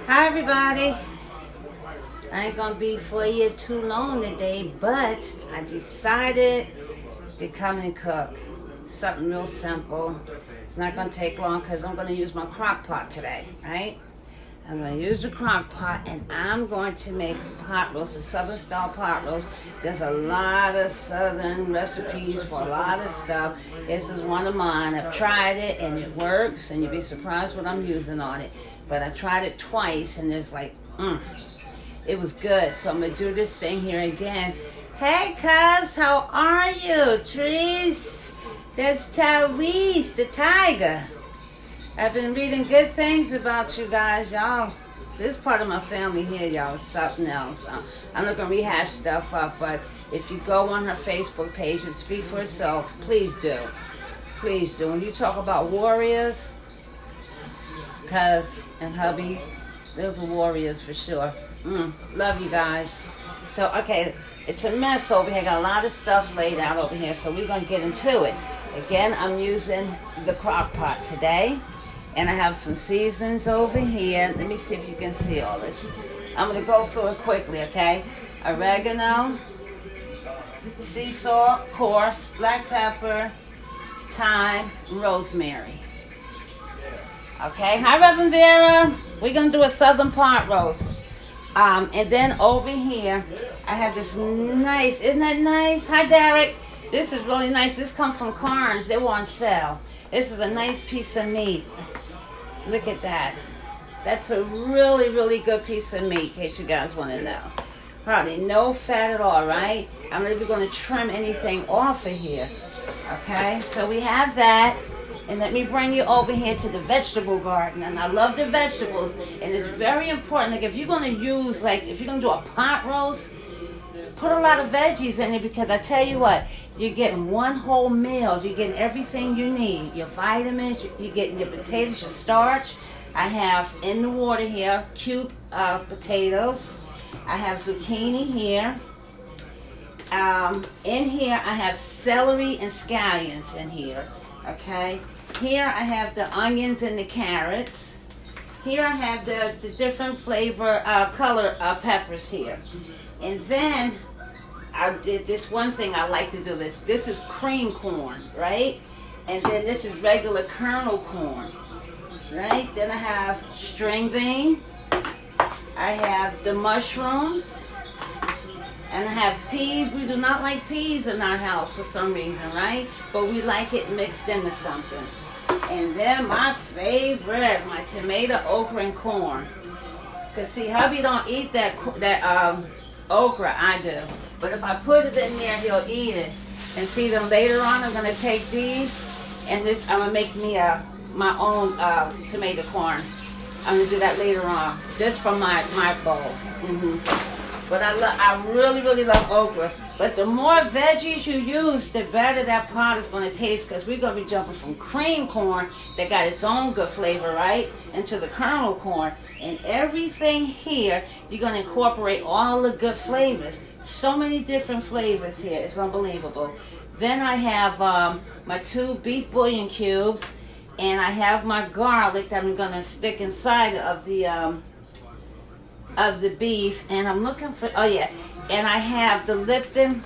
Hi everybody. I ain't gonna be for you too long today, but I decided to come and cook something real simple. It's not gonna take long because I'm gonna use my crock pot today, right? I'm going to use the crock pot and I'm going to make pot roast, a southern style pot roast. There's a lot of southern recipes for a lot of stuff. This is one of mine. I've tried it and it works, and you'd be surprised what I'm using on it. But I tried it twice and it's like, it was good. So I'm going to do this thing here again. Hey cuz, how are you? Trees? That's Tawese, the tiger. I've been reading good things about you guys, y'all. This part of my family here, y'all, is something else. I'm not going to rehash stuff up, but if you go on her Facebook page and speak for yourselves, please do. Please do. When you talk about warriors, cuz and hubby, those are warriors for sure. Love you guys. So, okay, it's a mess over here. Got a lot of stuff laid out over here, so we're going to get into it. Again, I'm using the crock pot today. And I have some seasonings over here. Let me see if you can see all this. I'm going to go through it quickly, okay? Oregano, sea salt, coarse, black pepper, thyme, rosemary. Okay, hi Reverend Vera. We're going to do a southern pot roast. And then over here, I have this nice, isn't that nice? Hi Derek. This is really nice. This comes from Carnes. They were on sale. This is a nice piece of meat. Look at that. That's a really, really good piece of meat, in case you guys want to know. Probably no fat at all, right? I'm not even going to trim anything off of here. Okay, so we have that. And let me bring you over here to the vegetable garden. And I love the vegetables. And it's very important. Like if you're going to use, if you're going to do a pot roast, put a lot of veggies in it, because I tell you what, you're getting one whole meal. You're getting everything you need. Your vitamins, you're getting your potatoes, your starch. I have in the water here, cubed potatoes. I have zucchini here. In here, I have celery and scallions in here. Okay. Here I have the onions and the carrots. Here I have the different flavor, color peppers here. And then I did this one thing I like to do this. This is cream corn, right? And then this is regular kernel corn, right? Then I have string bean. I have the mushrooms. And I have peas. We do not like peas in our house for some reason, right? But we like it mixed into something. And then my favorite, my tomato, okra, and corn. Because see, hubby don't eat that okra, I do. But if I put it in there, he'll eat it. And see, then later on, I'm going to take these, and this, I'm going to make me my own tomato corn. I'm going to do that later on, just from my bowl. But I really, really love okra. But the more veggies you use, the better that pot is going to taste, because we're going to be jumping from cream corn that got its own good flavor, right, into the kernel corn. And everything here, you're going to incorporate all the good flavors. So many different flavors here. It's unbelievable. Then I have my 2 beef bouillon cubes. And I have my garlic that I'm going to stick inside of the beef. And I'm looking for, and I have the Lipton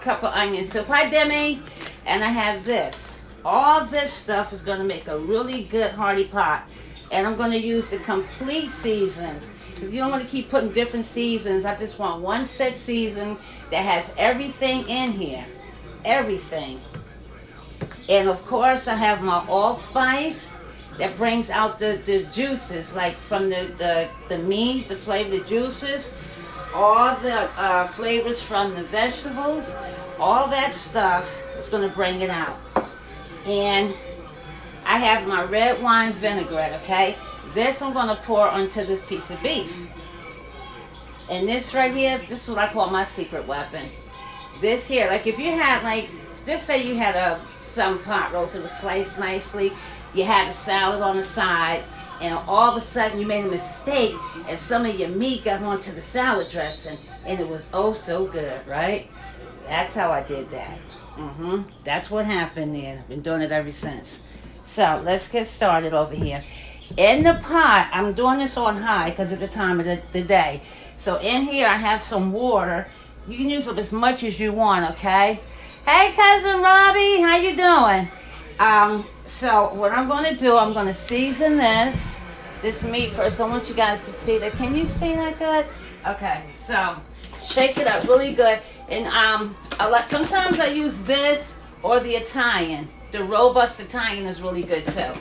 couple onions. So hi Demi. And I have this. All this stuff is going to make a really good hearty pot. And I'm going to use the complete seasons. If you don't want to keep putting different seasons, I just want one set season that has everything in here. Everything. And of course, I have my allspice that brings out the juices, like from the meat, the flavor, the juices, all the flavors from the vegetables, all that stuff is going to bring it out. And I have my red wine vinaigrette, okay? This I'm going to pour onto this piece of beef. And this right here, this is what I call my secret weapon. This here, like if you had, just say you had some pot roast, it was sliced nicely, you had a salad on the side, and all of a sudden you made a mistake, and some of your meat got onto the salad dressing, and it was oh so good, right? That's how I did that. That's what happened there. I've been doing it ever since. So let's get started over here. In the pot, I'm doing this on high because of the time of the day. So in here I have some water. You can use as much as you want, okay? Hey, Cousin Robbie, how you doing? So what I'm going to do, I'm going to season this meat first. I want you guys to see that. Can you see that good? Okay, so shake it up really good. And sometimes I use this or the Italian. The robust Italian is really good too.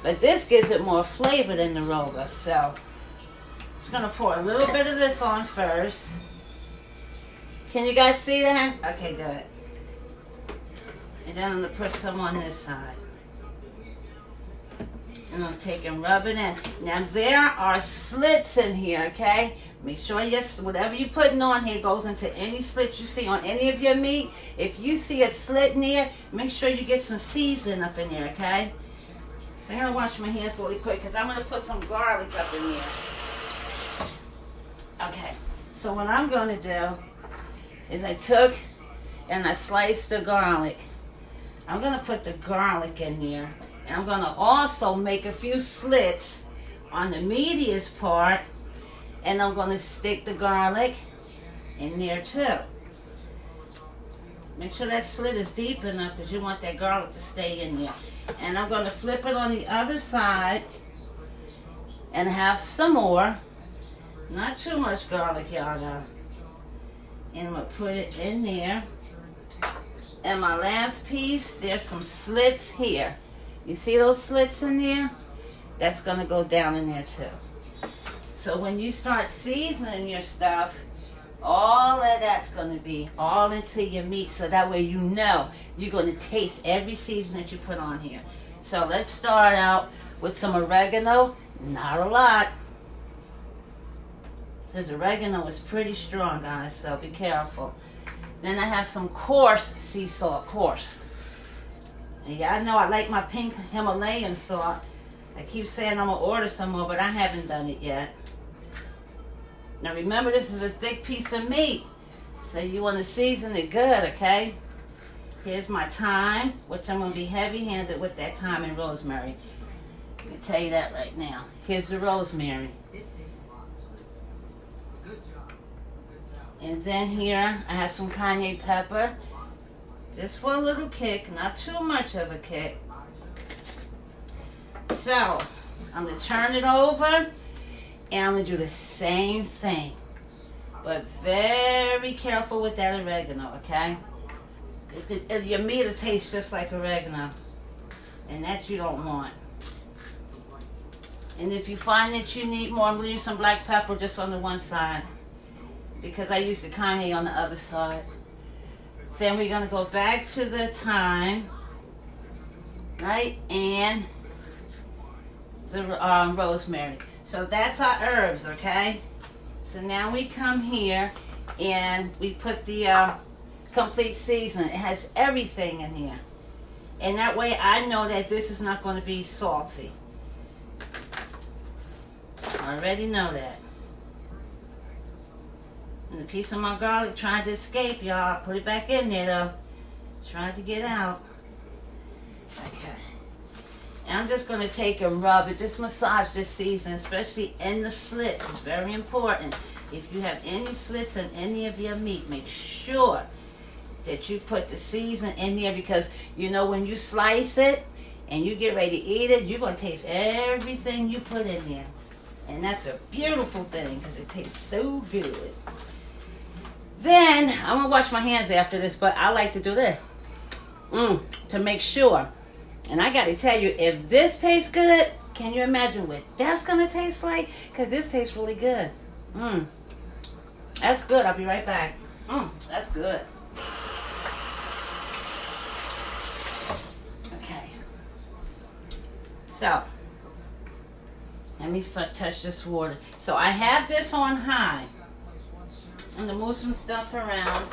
But this gives it more flavor than the robust. So just gonna pour a little bit of this on first. Can you guys see that? Okay, good. And then I'm gonna put some on this side. And I'm taking rub it in. Now there are slits in here, okay? Make sure whatever you're putting on here goes into any slit you see on any of your meat. If you see a slit in there, make sure you get some seasoning up in there, okay? So I'm gonna wash my hands really quick because I'm gonna put some garlic up in there. Okay, so what I'm gonna do is I took and I sliced the garlic. I'm gonna put the garlic in there. And I'm gonna also make a few slits on the meatiest part. And I'm gonna stick the garlic in there too. Make sure that slit is deep enough because you want that garlic to stay in there. And I'm gonna flip it on the other side and have some more. Not too much garlic, y'all, though. And I'm gonna put it in there. And my last piece, there's some slits here. You see those slits in there? That's gonna go down in there too. So when you start seasoning your stuff, all of that's going to be all into your meat. So that way you know you're going to taste every season that you put on here. So let's start out with some oregano. Not a lot. Because oregano is pretty strong, guys. So be careful. Then I have some coarse sea salt. Coarse. And y'all know I like my pink Himalayan salt. I keep saying I'm going to order some more, but I haven't done it yet. Now remember, this is a thick piece of meat, so you want to season it good, okay? Here's my thyme, which I'm going to be heavy-handed with that thyme and rosemary. I can tell you that right now. Here's the rosemary. And then here, I have some cayenne pepper, just for a little kick, not too much of a kick. So, I'm going to turn it over. And I'm going to do the same thing. But very careful with that oregano, okay? Your meat will taste just like oregano. And that you don't want. And if you find that you need more, I'm going to use some black pepper just on the one side. Because I used the cayenne on the other side. Then we're going to go back to the thyme. Right? And the rosemary. So that's our herbs, okay? So now we come here and we put the complete seasoning. It has everything in here. And that way I know that this is not going to be salty. I already know that. And a piece of my garlic trying to escape, y'all. Put it back in there, though. Trying to get out. Okay. And I'm just going to take and rub it. Just massage this seasoning, especially in the slits. It's very important. If you have any slits in any of your meat, make sure that you put the seasoning in there because, you know, when you slice it and you get ready to eat it, you're going to taste everything you put in there. And that's a beautiful thing because it tastes so good. Then, I'm going to wash my hands after this, but I like to do this to make sure. And I got to tell you, if this tastes good, can you imagine what that's going to taste like? Because this tastes really good. That's good. I'll be right back. That's good. Okay. So, let me first touch this water. So, I have this on high. I'm going to move some stuff around.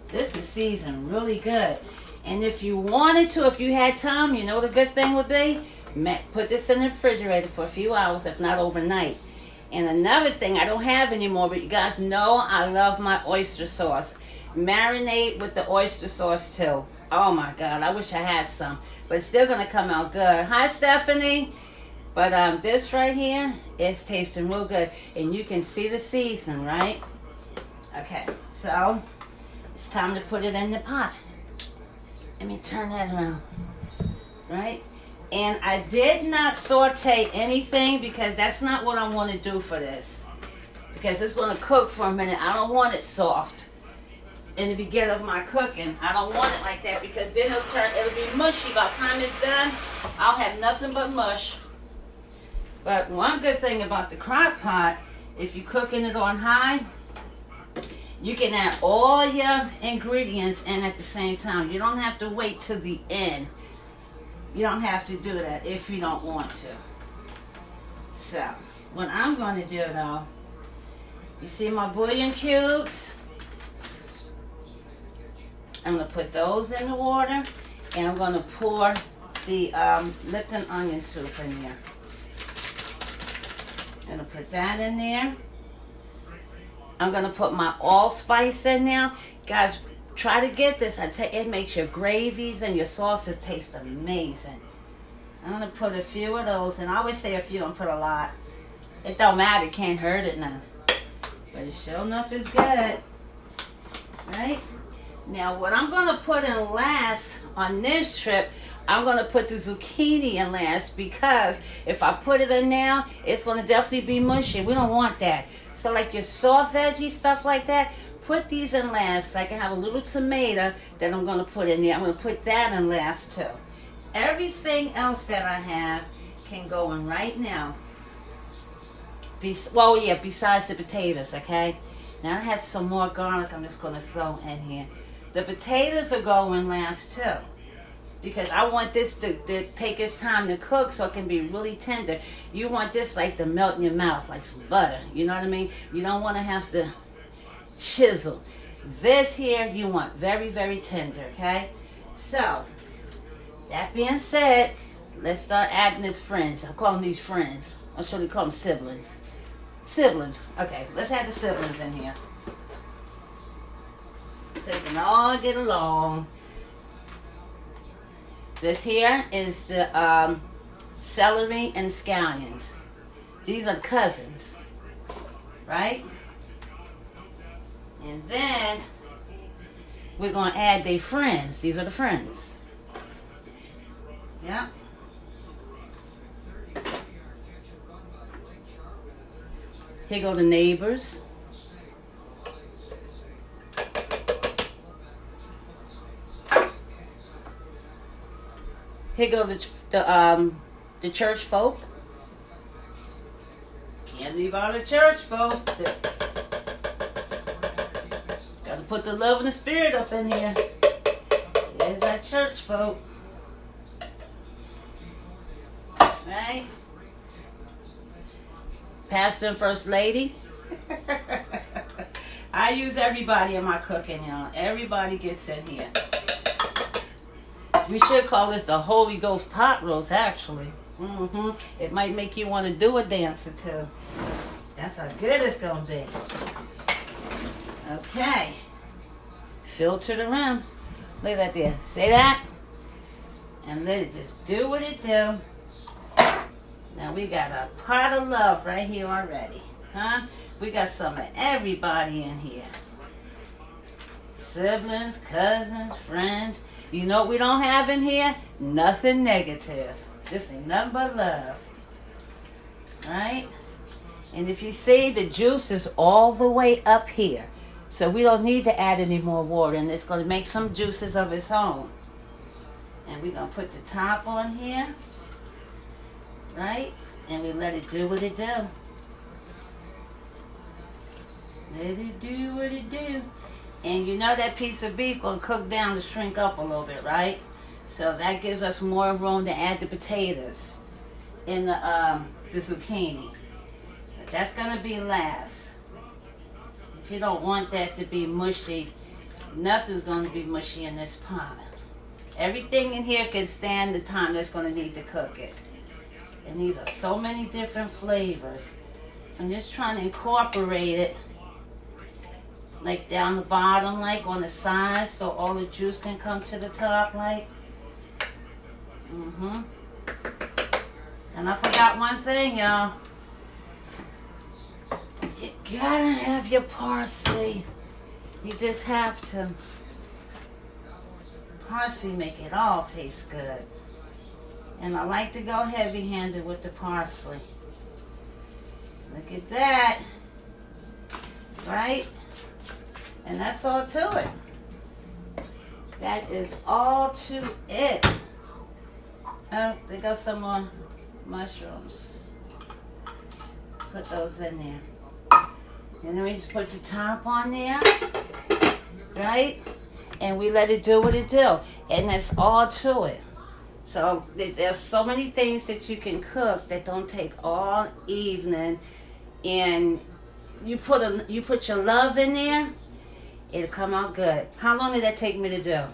This is seasoned really good. And if you wanted to, if you had time, you know what a good thing would be? Put this in the refrigerator for a few hours, if not overnight. And another thing I don't have anymore, but you guys know I love my oyster sauce. Marinate with the oyster sauce too. Oh my God, I wish I had some. But it's still gonna come out good. Hi, Stephanie. But this right here, it's tasting real good. And you can see the season, right? Okay, so it's time to put it in the pot. Let me turn that around. Right? And I did not saute anything because that's not what I want to do for this. Because it's going to cook for a minute. I don't want it soft in the beginning of my cooking. I don't want it like that because then it'll be mushy. By the time it's done, I'll have nothing but mush. But one good thing about the crock pot, if you're cooking it on high, you can add all your ingredients in at the same time. You don't have to wait till the end. You don't have to do that if you don't want to. So, what I'm going to do though, you see my bouillon cubes? I'm going to put those in the water, and I'm going to pour the Lipton onion soup in there. I'm going to put that in there. I'm going to put my allspice in there. Guys, try to get this. I tell you, it makes your gravies and your sauces taste amazing. I'm going to put a few of those, and I always say a few and put a lot. It don't matter. It can't hurt it none. But it sure enough is good. Right? Now, what I'm going to put in last on this trip, I'm going to put the zucchini in last because if I put it in now, it's going to definitely be mushy. We don't want that. So like your soft veggie stuff like that, put these in last. So I can have a little tomato that I'm going to put in there. I'm going to put that in last too. Everything else that I have can go in right now. Besides the potatoes, okay? Now I have some more garlic I'm just going to throw in here. The potatoes are going last too. Because I want this to take its time to cook so it can be really tender. You want this like to melt in your mouth like some butter. You know what I mean? You don't want to have to chisel. This here you want very, very tender, okay? So, that being said, let's start adding these friends. I call them these friends. I should call them siblings. Siblings. Okay, let's add the siblings in here. So they can all get along. This here is the celery and scallions. These are cousins, right? And then we're going to add their friends. These are the friends. Yeah. Here go the neighbors. Here go the church folk. Can't leave out the church folks. Gotta put the love and the spirit up in here. There's that church folk. Right? Pastor and First Lady. I use everybody in my cooking, y'all. Everybody gets in here. We should call this the Holy Ghost pot roast, actually. It might make you want to do a dance or two. That's how good it's going to be. Okay. Filtered around. Look at that there. Say that. And let it just do what it do. Now we got a pot of love right here already. Huh? We got some of everybody in here. Siblings, cousins, friends. You know what we don't have in here? Nothing negative. This ain't nothing but love. Right? And if you see, the juice is all the way up here. So we don't need to add any more water. And it's going to make some juices of its own. And we're going to put the top on here. Right? And we let it do what it do. Let it do what it do. And you know that piece of beef going to cook down to shrink up a little bit, right? So that gives us more room to add the potatoes and the zucchini. But that's going to be last. If you don't want that to be mushy, nothing's going to be mushy in this pot. Everything in here can stand the time that's going to need to cook it. And these are so many different flavors. So I'm just trying to incorporate it like down the bottom, like on the sides, so all the juice can come to the top, like. And I forgot one thing, y'all. You gotta have your parsley. You just have to. Parsley make it all taste good. And I like to go heavy-handed with the parsley. Look at that. Right? And that's all to it. That is all to it. Oh, they got some more mushrooms. Put those in there. And then we just put the top on there. Right? And we let it do what it do. And that's all to it. So there's so many things that you can cook that don't take all evening. And you put your love in there, it'll come out good. How long did that take me to do?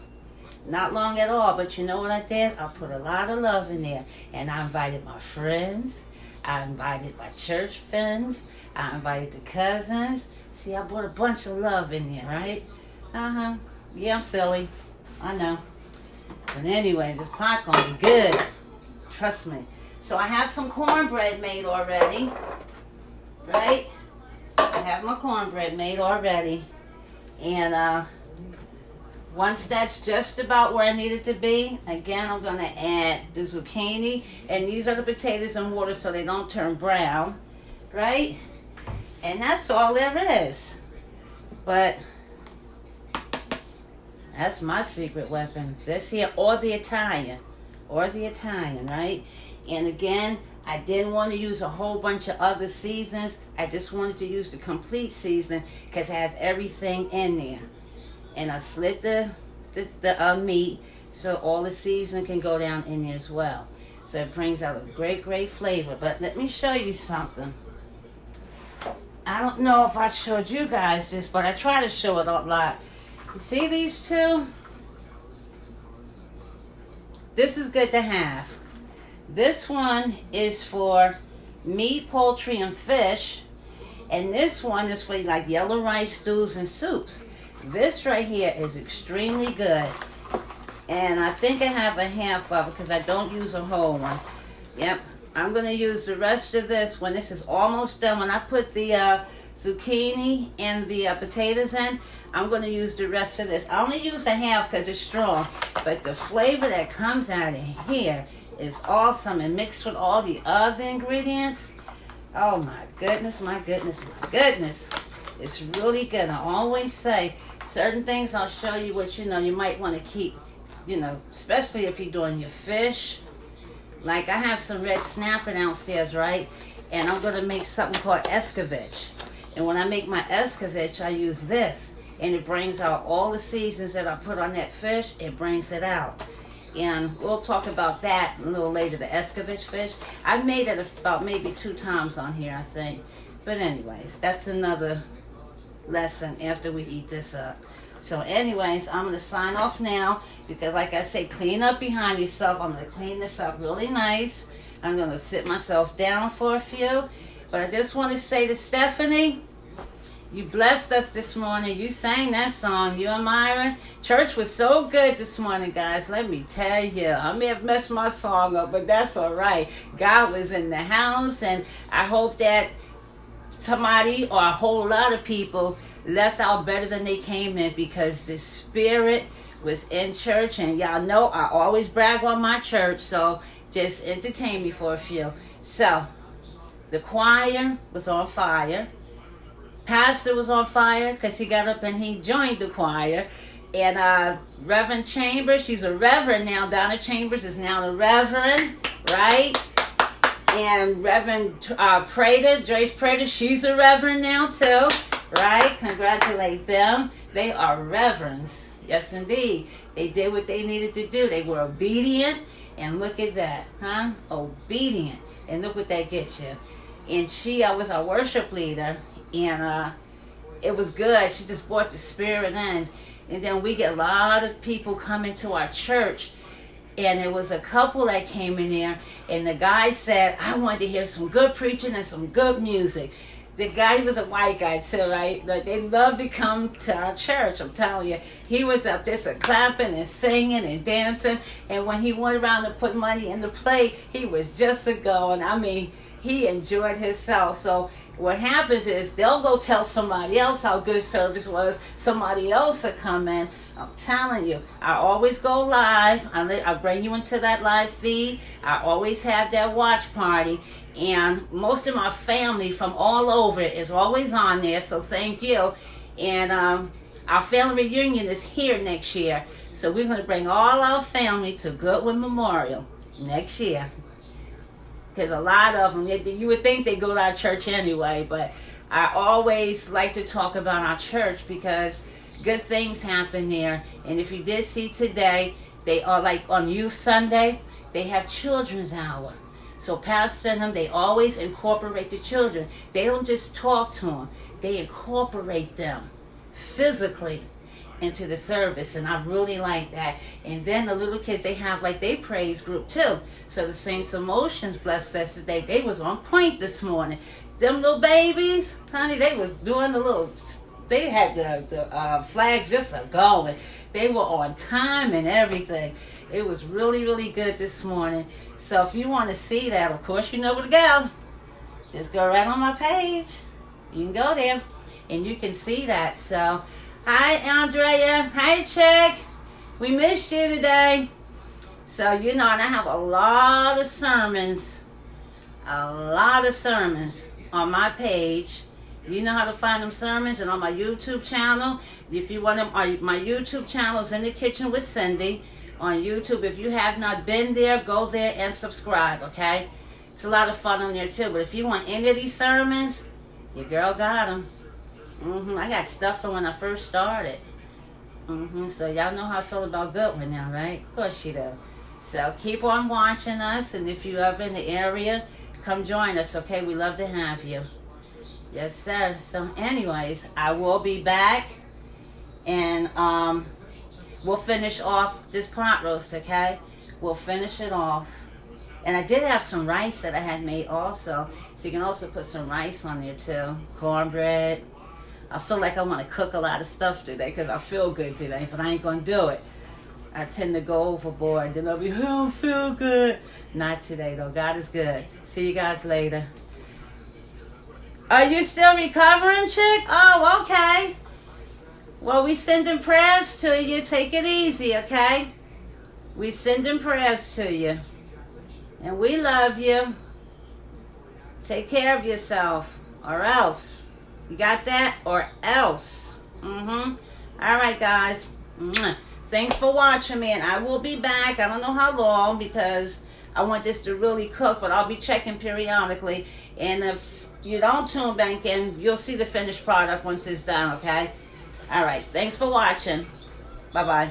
Not long at all, but you know what I did? I put a lot of love in there. And I invited my friends. I invited my church friends. I invited the cousins. See, I brought a bunch of love in there, right? Yeah, I'm silly. I know. But anyway, this pot gonna be good. Trust me. So I have some cornbread made already. Right? I have my cornbread made already. And once that's just about where I need it to be, again, I'm going to add the zucchini. And these are the potatoes in water so they don't turn brown. Right? And that's all there is. But that's my secret weapon. This here, or the Italian. Right? And again, I didn't want to use a whole bunch of other seasons. I just wanted to use the complete season because it has everything in there. And I slit the meat so all the seasoning can go down in there as well. So it brings out a great, great flavor. But let me show you something. I don't know if I showed you guys this, but I try to show it a lot. You see these two? This is good to have. This one is for meat, poultry, and fish. And this one is for like yellow rice stews and soups. This right here is extremely good. And I think I have a half of it because I don't use a whole one. Yep. I'm going to use the rest of this when this is almost done. When I put the zucchini and the potatoes in, I'm going to use the rest of this. I only use a half because it's strong. But the flavor that comes out of here is awesome. And mixed with all the other ingredients. Oh my goodness, my goodness, my goodness. It's really good. I always say certain things I'll show you what you might want to keep, especially if you're doing your fish. Like I have some red snapper downstairs, right? And I'm going to make something called escovitch. And when I make my escovitch, I use this. And it brings out all the seasons that I put on that fish. It brings it out. And we'll talk about that a little later, the escovitch fish. I've made it about maybe 2 times on here, I think. But anyways, that's another lesson after we eat this up. So anyways, I'm going to sign off now because like I say, clean up behind yourself. I'm going to clean this up really nice. I'm going to sit myself down for a few. But I just want to say to Stephanie, you blessed us this morning. You sang that song, you and Myron. Church was so good this morning, guys. Let me tell you. I may have messed my song up, but that's all right. God was in the house, and I hope that somebody or a whole lot of people left out better than they came in because the Spirit was in church. And y'all know I always brag on my church, so just entertain me for a few. So, the choir was on fire. Pastor was on fire because he got up and he joined the choir. And Reverend Chambers, she's a reverend now. Donna Chambers is now the reverend, right? And Reverend Prater, Joyce Prater, she's a reverend now too, right? Congratulate them. They are reverends. Yes, indeed. They did what they needed to do. They were obedient. And look at that, huh? Obedient. And look what that gets you. And I was our worship leader. And it was good. She just brought the Spirit in. And then we get a lot of people coming to our church. And there was a couple that came in there. And the guy said, I wanted to hear some good preaching and some good music. The guy, he was a white guy too, right? Like, they love to come to our church, I'm telling you. He was up there so clapping and singing and dancing. And when he went around to put money in the plate, he was just a going. I mean, he enjoyed himself. So what happens is they'll go tell somebody else how good service was. Somebody else will come in. I'm telling you, I always go live. I bring you into that live feed. I always have that watch party. And most of my family from all over is always on there. So thank you. And our family reunion is here next year. So we're going to bring all our family to Goodwin Memorial next year. Because a lot of them, you would think they go to our church anyway. But I always like to talk about our church because good things happen there. And if you did see today, they are like on Youth Sunday, they have Children's Hour. So Pastor and them, they always incorporate the children. They don't just talk to them. They incorporate them physically into the service. And I really like that. And then the little kids, they have like their praise group too. So the Saints Emotions blessed us today. They was on point this morning. Them little babies, honey, they was doing the little... They had the flag just going. They were on time and everything. It was really, really good this morning. So if you want to see that, of course, you know where to go. Just go right on my page. You can go there and you can see that. So, hi, Andrea. Hi, Chick. We missed you today. So, and I have a lot of sermons on my page. You know how to find them sermons, and on my YouTube channel. If you want them, my YouTube channel is In the Kitchen with Cindy on YouTube. If you have not been there, go there and subscribe, okay? It's a lot of fun on there too. But if you want any of these sermons, your girl got them. I got stuff from when I first started. So y'all know how I feel about Goodwin now, right? Of course you do. So keep on watching us, and if you're ever in the area, come join us, okay? We love to have you. Yes, sir. So anyways, I will be back, and we'll finish off this pot roast, okay? We'll finish it off. And I did have some rice that I had made also, so you can also put some rice on there too. Cornbread. I feel like I want to cook a lot of stuff today because I feel good today, but I ain't going to do it. I tend to go overboard. Then I'll be, I don't feel good. Not today, though. God is good. See you guys later. Are you still recovering, Chick? Oh, okay. Well, we sending prayers to you. Take it easy, okay? We sending prayers to you. And we love you. Take care of yourself. Or else. You got that? Or else. All right, guys. Thanks for watching me. And I will be back. I don't know how long because I want this to really cook. But I'll be checking periodically. And if you don't tune back in, you'll see the finished product once it's done, okay? All right. Thanks for watching. Bye-bye.